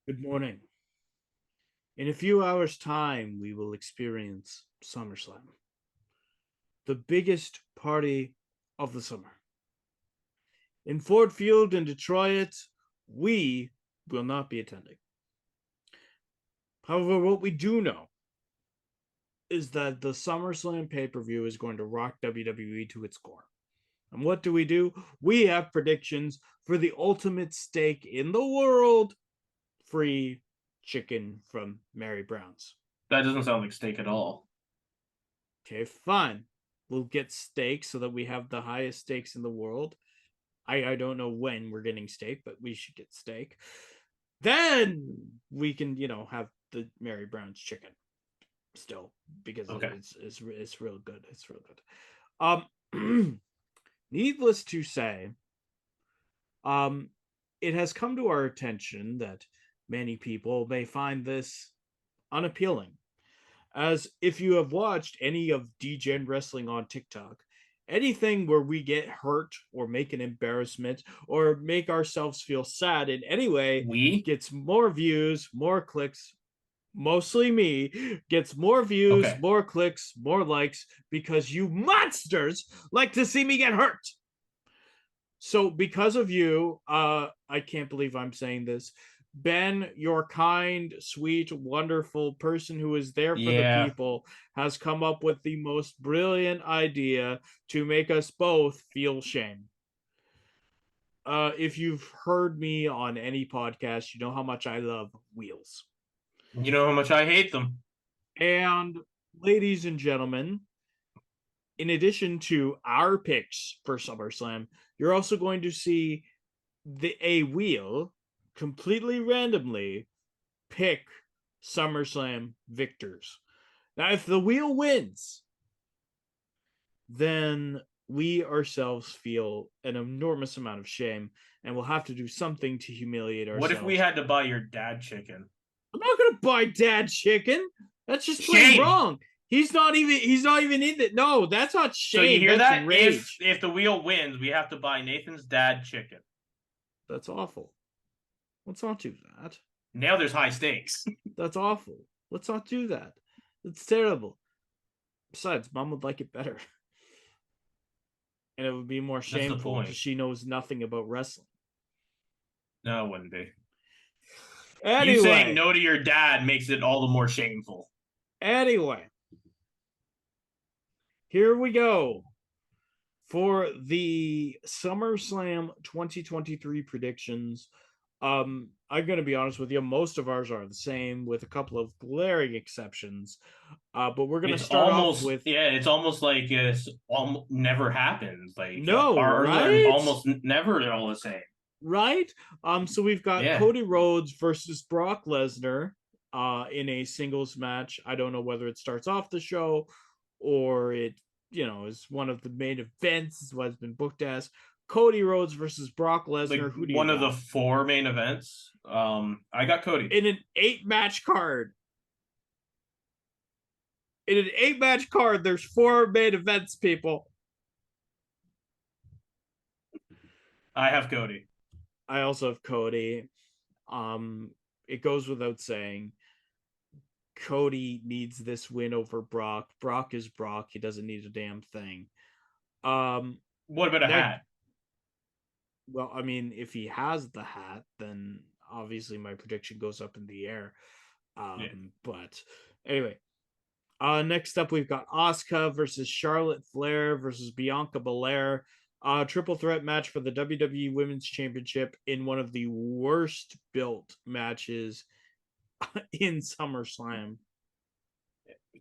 Good morning. In a few hours' time, we will experience SummerSlam, the biggest party of the summer. In Ford Field in Detroit, we will not be attending. However, what we do know is that the SummerSlam pay per view is going to rock WWE to its core. And what do? We have predictions for the ultimate steak in the world, free chicken from Mary Brown's. That doesn't sound like steak at all. Okay, fine. We'll get steak so that we have the highest steaks in the world. I don't know when we're getting steak, but we should get steak. Then we can, have the Mary Brown's chicken still because Okay. it's real good. It's real good. Needless to say, um, it has come to our attention that many people may find this unappealing. As if you have watched any of Degen wrestling on TikTok, anything where we get hurt or make an embarrassment or make ourselves feel sad in any way We? gets more views, more clicks, mostly me, gets more views, Okay. more clicks, more likes because you monsters like to see me get hurt. So because of you, I can't believe I'm saying this. Ben, your kind, sweet, wonderful person who is there for the Yeah. people, has come up with the most brilliant idea to make us both feel shame. If you've heard me on any podcast, you know how much I love wheels. You know how much I hate them. And ladies and gentlemen, in addition to our picks for SummerSlam, you're also going to see a wheel completely randomly pick SummerSlam victors. Now, if the wheel wins, then we ourselves feel an enormous amount of shame and we'll have to do something to humiliate What if we ourselves. had to buy your dad chicken? I'm not gonna buy dad chicken. That's just plain Shame. wrong. He's not even in it. No, that's not So you shame. hear That's that? If rage. if the wheel wins, we have to buy Nathan's dad chicken. That's awful. Let's not do that. Now there's high stakes. That's awful. Let's not do that. It's terrible. Besides, mom would like it better. And it would be more That's the shameful because point. she knows nothing about wrestling. No, it wouldn't be. You saying Anyway, no to your dad makes it all the more shameful. anyway, here we go for the SummerSlam 2023 predictions. I'm going to be honest with you. Most of ours are the same, with a couple of glaring exceptions. But we're going to It's start off almost with yeah. It's almost like it's never happens. Like no, ours are right? almost never all the same. Right? So we've got Yeah. Cody Rhodes versus Brock Lesnar in a singles match. I don't know whether it starts off the show or it, is one of the main events, is what it's been booked as. Cody Rhodes versus Brock Like Lesnar. Who do you one of the got? four main events. I got Cody. In an 8 match card. In an 8 match card, there's 4 main events, people. I have Cody. I also have Cody. It goes without saying. Cody needs this win over Brock. Brock is Brock. He doesn't need a damn thing. Um, What about a now, hat? well, I mean, if he has the hat, then obviously my prediction goes up in the air. Yeah. But anyway, next up we've got Asuka versus Charlotte Flair versus Bianca Belair. Triple threat match for the WWE Women's Championship in one of the worst built matches in SummerSlam.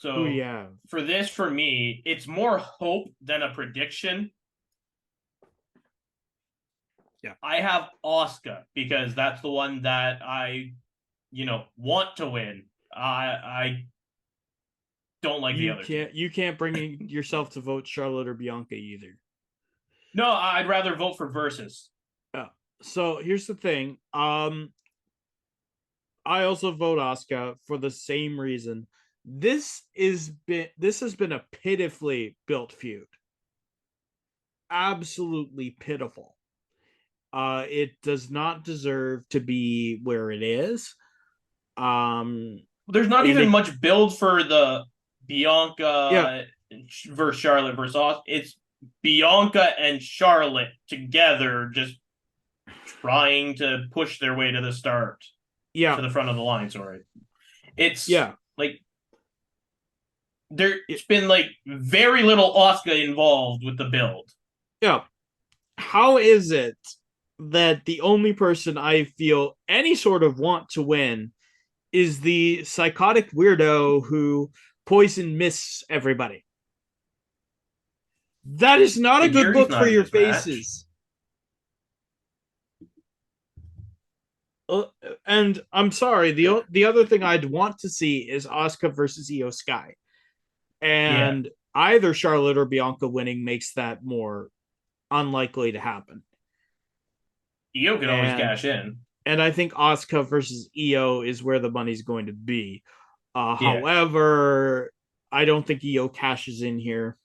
Who do you So have? for this, for me, it's more hope than a prediction. Yeah. I have Oscar because that's the one that want to win. I don't like the You other two. can't bring yourself to vote Charlotte or Bianca either. No, I'd rather vote for versus. So here's the thing. I also vote Asuka for the same reason. This has been a pitifully built feud. Absolutely pitiful. It does not deserve to be where it is. Um, There's not and even it, much build for the yeah, Bianca versus Charlotte versus Austin. It's Bianca and Charlotte together just trying to push their way to the start, yeah, to the front of the line. Sorry. It's yeah, like there's yeah, been like very little Oscar involved with the build. yeah. How is it that the only person I feel any sort of want to win is the psychotic weirdo who poison mists everybody? That is not a good Tajiri's look for not in your this match. faces. Uh, and I'm sorry, the other thing I'd want to see is Asuka versus Io Sky, Yeah. and either Charlotte or Bianca winning makes that more unlikely to happen. Io can always And cash in. I think Asuka versus Io is where the money's going to be. Yeah. However, I don't think Io cashes in here.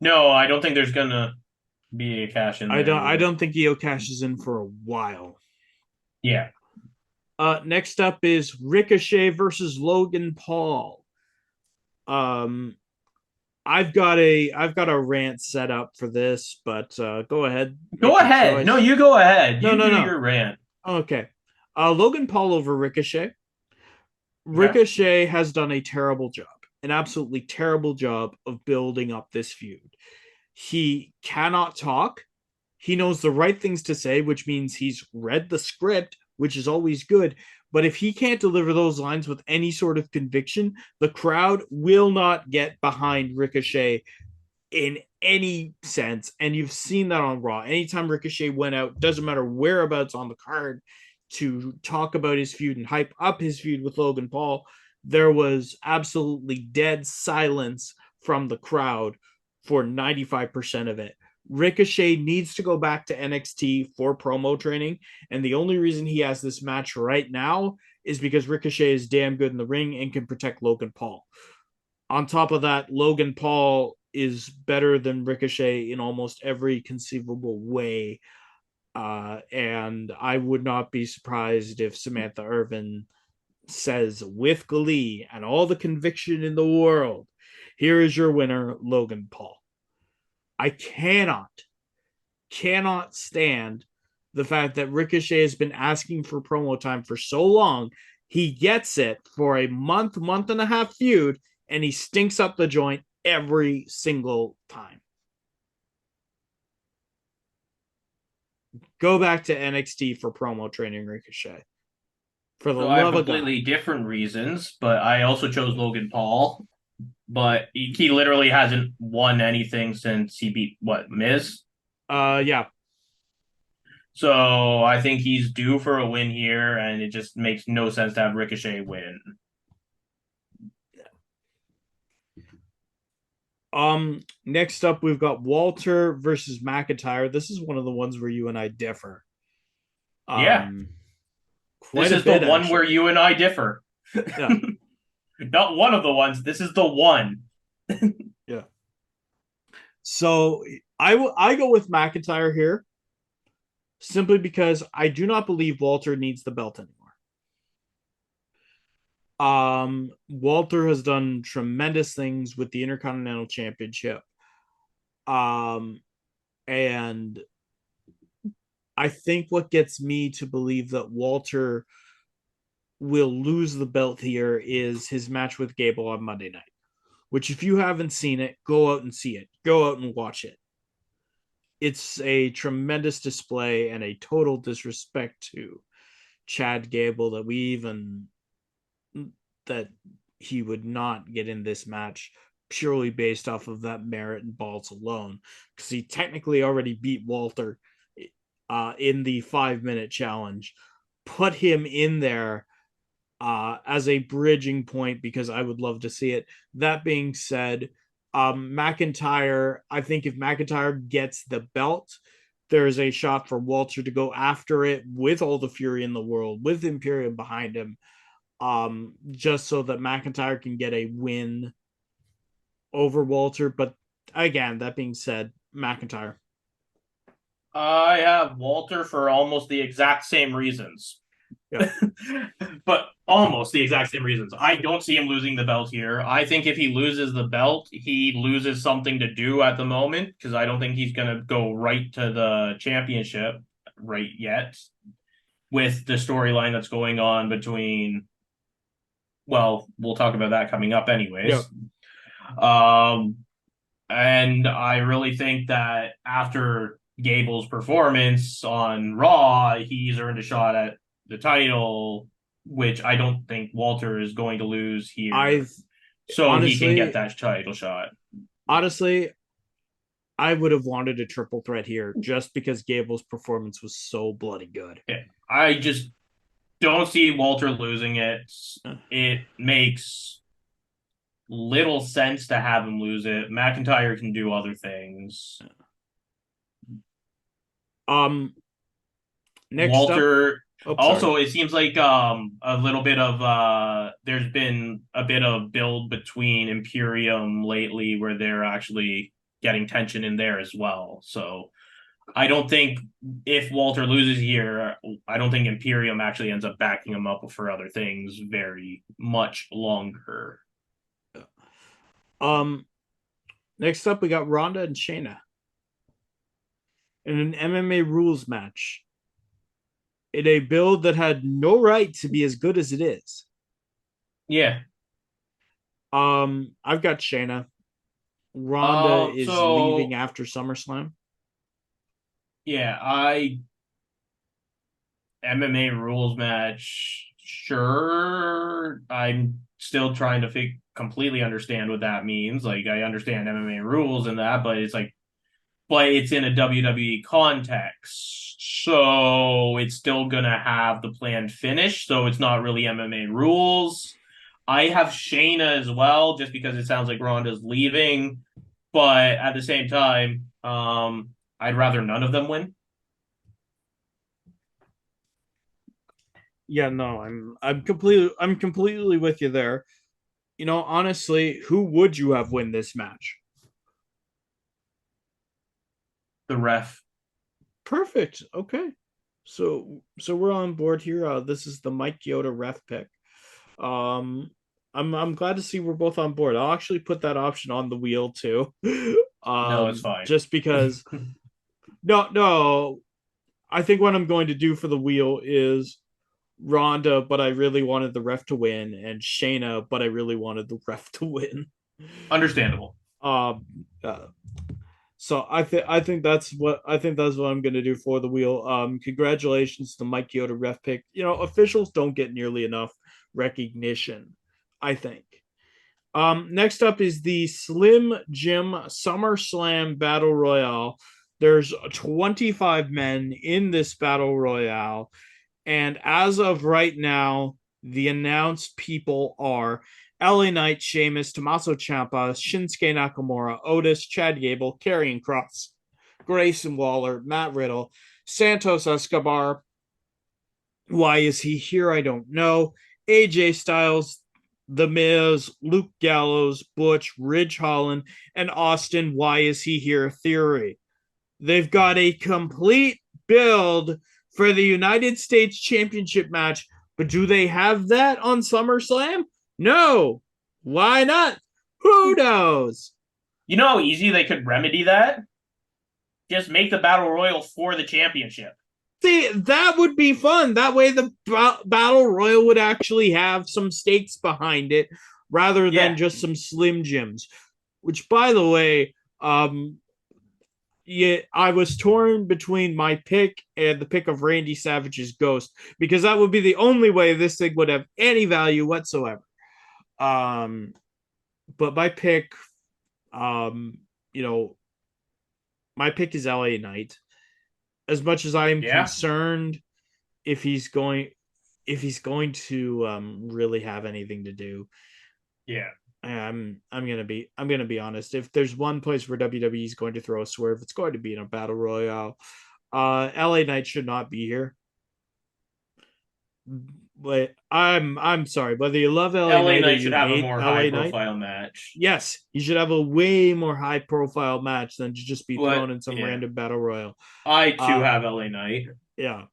No, I don't think there's gonna be a cash in there I either. don't think Io cashes in for a while. Yeah. Next up is Ricochet versus Logan Paul. Um, I've got a rant set up for this, but go ahead, Go make your ahead. No, choice. you go ahead. No, You no, do no. your rant. Okay. Logan Paul over Ricochet. Okay. Ricochet has done a terrible job, an absolutely terrible job of building up this feud. He cannot talk. He knows the right things to say, which means he's read the script, which is always good. But if he can't deliver those lines with any sort of conviction, the crowd will not get behind Ricochet in any sense. And you've seen that on Raw. Anytime Ricochet went out, doesn't matter whereabouts on the card, to talk about his feud and hype up his feud with Logan Paul, there was absolutely dead silence from the crowd for 95% of it. Ricochet needs to go back to NXT for promo training. And the only reason he has this match right now is because Ricochet is damn good in the ring and can protect Logan Paul. On top of that, Logan Paul is better than Ricochet in almost every conceivable way. And I would not be surprised if Samantha Irvin says with glee and all the conviction in the world, here is your winner, Logan Paul. I cannot stand the fact that Ricochet has been asking for promo time for so long. He gets it for a month and a half feud, and he stinks up the joint every single time. Go back to NXT for promo training, Ricochet. For the So I have love of God. completely different reasons, but I also chose Logan Paul. But he literally hasn't won anything since he beat what, Miz? Yeah. So I think he's due for a win here, and it just makes no sense to have Ricochet win. Next up we've got Walter versus McIntyre. This is one of the ones where you and I differ. Yeah, Um, this quite a is the bit one where actually. you and I differ. Yeah. Not one of the ones. This is the one. Yeah. So I go with McIntyre here simply because I do not believe Walter needs the belt anymore. Walter has done tremendous things with the Intercontinental Championship. Um, and I think what gets me to believe that Walter will lose the belt here is his match with Gable on Monday night. Which, if you haven't seen it, go out and see it. Go out and watch it. It's a tremendous display and a total disrespect to Chad Gable that he would not get in this match purely based off of that merit and balls alone, because he technically already beat Walter in the 5 minute challenge. Put him in there as a bridging point because I would love to see it. That being said, McIntyre, I think if McIntyre gets the belt, there's a shot for Walter to go after it with all the fury in the world, with Imperium behind him, just so that McIntyre can get a win over Walter. But again, that being said, McIntyre. I have Walter for almost the exact same reasons. Yeah. But almost the exact same reasons. I don't see him losing the belt here. I think if he loses the belt, he loses something to do at the moment because I don't think he's going to go right to the championship right yet with the storyline that's going on between. Well, we'll talk about that coming up, Yeah. anyways. Um, and I really think that after Gable's performance on Raw, he's earned a shot at the title, which I don't think Walter is going to lose I here. So he can get honestly, that title shot. honestly, I would have wanted a triple threat here just because Gable's performance was so bloody good. Yeah. I just don't see Walter losing it. It makes little sense to have him lose it. McIntyre can do other things. Um, Next up, Walter oh, sorry. also it seems like a little bit of there's been a bit of build between Imperium lately where they're actually getting tension in there as well. So I don't think if Walter loses here, I don't think Imperium actually ends up backing him up for other things very much longer. Um, Next up, we got Ronda and Shayna in an MMA rules match in a build that had no right to be as good as it is. Yeah. I've got Shayna. Ronda is leaving So after SummerSlam. yeah, I MMA rules match. Sure, I'm still trying to completely understand what that means. Like, I understand MMA rules and that, but it's like, but it's in a WWE context, so it's still gonna have the planned finish. So it's not really MMA rules. I have Shayna as well, just because it sounds like Ronda's leaving, but at the same time, I'd rather none of them win. Yeah, no, I'm completely with you there. You know, honestly, who would you have win this match? The ref. Perfect. Okay. So we're on board here. This is the Mike Yoda ref pick. Um I'm glad to see we're both on board. I'll actually put that option on the wheel too. No, it's fine. Just because no, I think what I'm going to do for the wheel is Ronda, but I really wanted the ref to win, and Shayna, but I really wanted the ref to win. Understandable. Um, uh, so I think that's what I'm gonna do for the wheel. Congratulations to Mike Yoda ref pick. You know, officials don't get nearly enough recognition, I think. Next up is the Slim Jim SummerSlam Battle Royale. There's 25 men in this Battle Royale. And as of right now, the announced people are LA Knight, Sheamus, Tommaso Ciampa, Shinsuke Nakamura, Otis, Chad Gable, Karrion Kross, Grayson Waller, Matt Riddle, Santos Escobar. Why is he here? I don't know. AJ Styles, The Miz, Luke Gallows, Butch, Ridge Holland, and Austin. Why is he here? Theory. They've got a complete build for the United States Championship match, but do they have that on SummerSlam? No. Why not? Who knows? You know how easy they could remedy that? Just make the battle royal for the championship. See, that would be fun. That way, the Battle Royal would actually have some stakes behind it rather than Yeah. just some Slim Jims. Which, by the way, yeah, I was torn between my pick and the pick of Randy Savage's Ghost because that would be the only way this thing would have any value whatsoever. Um, but my pick, um, you know, my pick is LA Knight. As much as I am Yeah. concerned if he's going, if he's going to really have anything to do, Yeah. I'm gonna be honest. If there's one place where WWE is going to throw a swerve, it's going to be in a battle royale. LA Knight should not be here. But I'm sorry, whether you love LA LA Knight or Knight should you have a hate more high LA Knight, profile match. yes, he should have a way more high profile match than to just be But thrown in some yeah. random battle royal. I too Uh have LA Knight. yeah.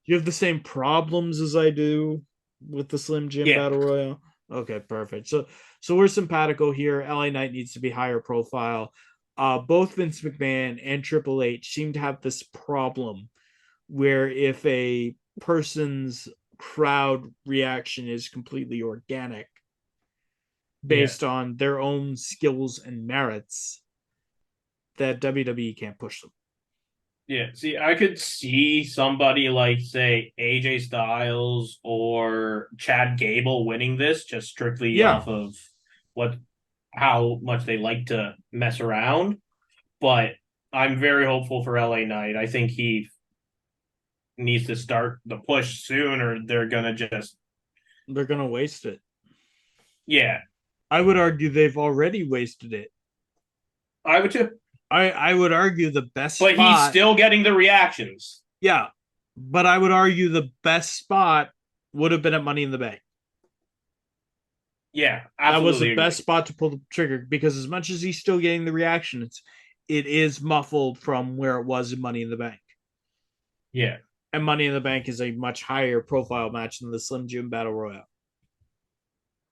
You have the same problems as I do. with the Slim Jim Yeah, Battle Royal? Okay, perfect. So we're simpatico here. LA Knight needs to be higher profile. Both Vince McMahon and Triple H seem to have this problem where if a person's crowd reaction is completely organic yeah, based on their own skills and merits, that WWE can't push them. yeah. See, I could see somebody like, say, AJ Styles or Chad Gable winning this just strictly Yeah, off of what how much they like to mess around. But I'm very hopeful for LA Knight. I think he needs to start the push soon, or they're gonna just they're gonna waste it. yeah. I would argue they've already wasted it. I would too. I would argue the best But he's spot, still getting the reactions. yeah, but I would argue the best spot would have been at Money in the Bank. Yeah, That was the absolutely best agree. spot to pull the trigger because as much as he's still getting the reaction, it is muffled from where it was in Money in the Bank. Yeah. And Money in the Bank is a much higher profile match than the Slim Jim Battle Royale.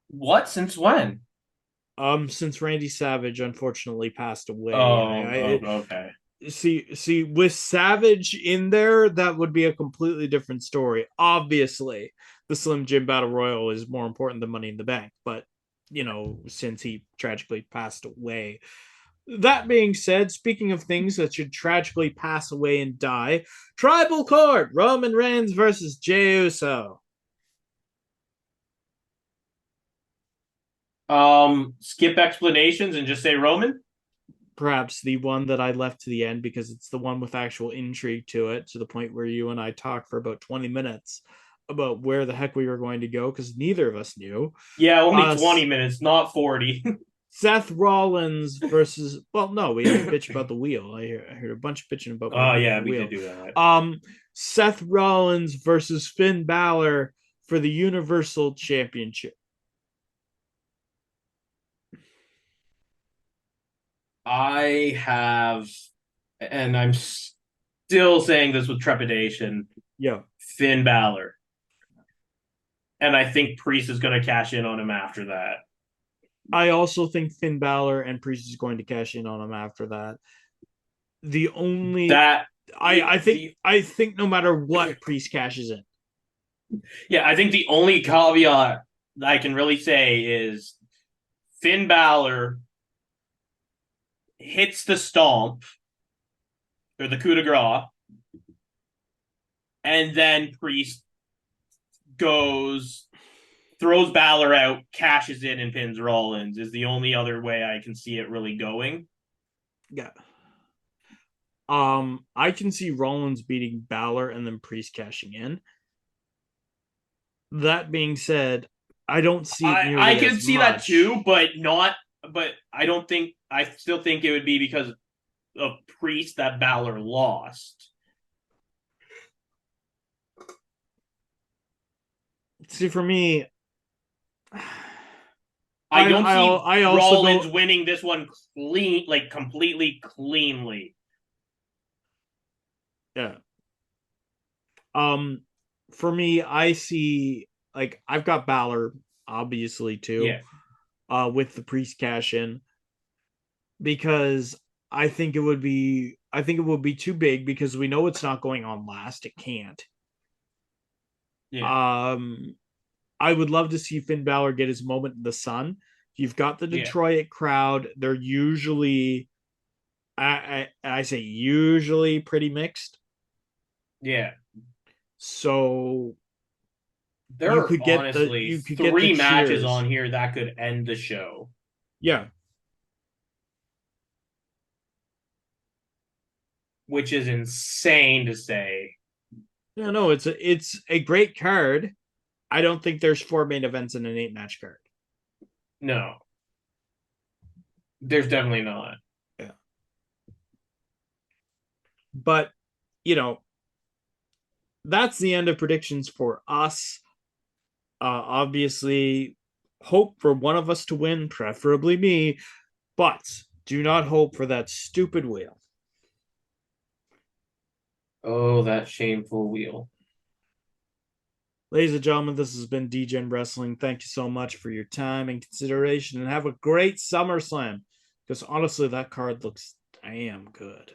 What? Since when? Since Randy Savage unfortunately passed away, Oh, okay. see with Savage in there, that would be a completely different story. Obviously, the Slim Jim Battle Royal is more important than Money in the Bank, but since he tragically passed away. That being said, speaking of things that should tragically pass away and die, Tribal Court, Roman Reigns versus Jey Uso. Skip explanations and just say Roman. Perhaps the one that I left to the end because it's the one with actual intrigue to it, to the point where you and I talked for about 20 minutes about where the heck we were going to go because neither of us knew. Yeah, only Uh, 20 minutes, not 40. Seth Rollins versus, well, no, we had to bitch about the wheel. I heard a bunch of bitching about my Oh yeah, beautiful we did wheel. do that. Um, Seth Rollins versus Finn Balor for the Universal Championship. I have, and I'm still saying this with trepidation, Yeah, Finn Balor. And I think Priest is going to cash in on him after that. I also think Finn Balor and Priest is going to cash in on him after that. The only That I think no matter what, Priest cashes in. yeah, I think the only caveat I can really say is Finn Balor hits the stomp or the coup de grace, and then Priest goes, throws Balor out, cashes in, and pins Rollins. Is the only other way I can see it really going. Yeah. I can see Rollins beating Balor and then Priest cashing in. That being said, I don't see it I nearly can as see that much. too, but not. But I don't think I still think it would be because of Priest that Balor lost. See, for me, I don't see I also Rollins go. winning this one clean, like completely cleanly. Yeah. Um, for me, I see like I've got Balor obviously too. Yeah, With the Priest cash in because I think it would be too big because we know it's not going on last. It can't. yeah, Um, I would love to see Finn Balor get his moment in the sun. You've got the yeah, Detroit crowd. They're usually, I say usually pretty mixed. yeah. So There are honestly you could get the three matches cheers. on here that could end the show, Yeah. which is insane to say. No, it's a great card. I don't think there's four main events in an 8 match card. No, there's definitely not. Yeah. But, you know, that's the end of predictions for us. Obviously, hope for one of us to win, preferably me, but do not hope for that stupid wheel. Oh, that shameful wheel. Ladies and gentlemen, this has been Degen Wrestling. Thank you so much for your time and consideration, and have a great SummerSlam. Because honestly, that card looks damn good.